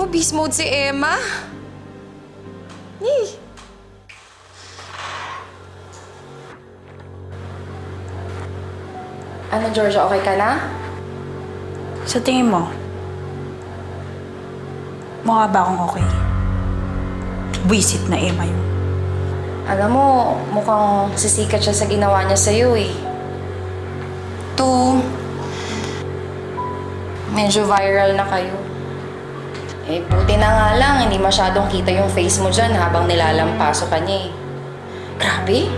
beast mode si Emma. Yay! Ano, Georgia? Okay ka na? Sa tingin mo, mukha ba akong okay? Wisit na Emma yun. Alam mo, mukhang sisikat siya sa ginawa niya sa'yo eh. Medyo viral na kayo. Eh, buti na nga lang, hindi masyadong kita yung face mo dyan habang nilalampaso ka niya eh. Grabe,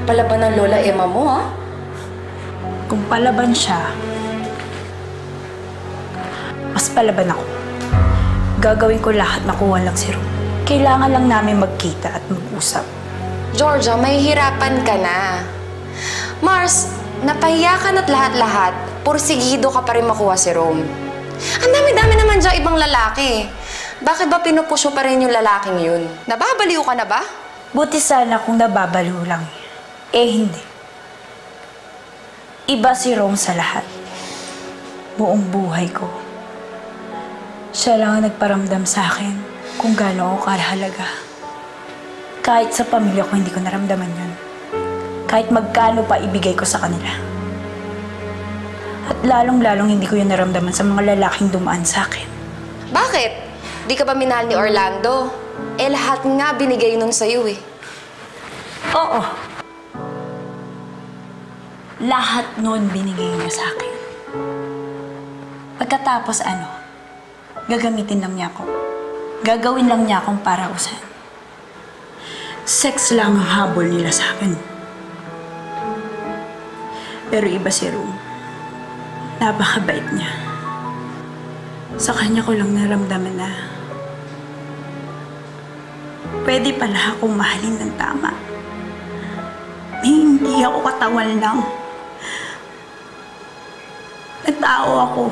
palaban ng Lola Emma mo ha? Kung palaban siya, mas palaban ako. Gagawin ko lahat na kuha lang si Rom. Kailangan lang namin magkita at mag-usap. Georgia, may hirapan ka na. Mars, napahiya ka na't lahat-lahat, pursigido ka pa rin makuha si Rom. Ang dami-dami naman dyan ibang lalaki. Bakit ba pinupusyo pa rin yung lalaking yun? Nababaliw ka na ba? Buti sana kung nababaliw lang. Eh, hindi. Iba si Rom sa lahat. Buong buhay ko. Siya lang ang nagparamdam sa akin kung gaano ako kahalaga. Kahit sa pamilya ko, hindi ko naramdaman yun. Kahit magkano pa ibigay ko sa kanila. At lalong-lalong hindi ko yun naramdaman sa mga lalaking dumaan sa akin. Bakit? Di ka ba minahal ni Orlando? Eh, lahat nga binigay nun sa'yo eh. Oo. Lahat noon binigay niya sa akin. Pagkatapos gagamitin lang niya ako. Gagawin lang niya akong parausan. Sex lang ang habol nila sa akin. Pero iba si Rom. Napakabait niya. Sa kanya ko lang naramdaman na pwede pala akong mahalin ng tama. Hindi ako katawan lang. Na tao ako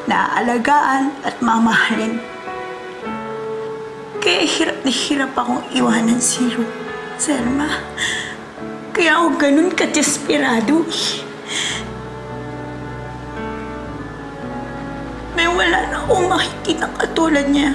naaalagaan at mamahalin. Kaya hirap na hirap akong iwanan si Rom, Selma. Kaya ako ganun ka-desperado. May wala na akong makikita katulad niya.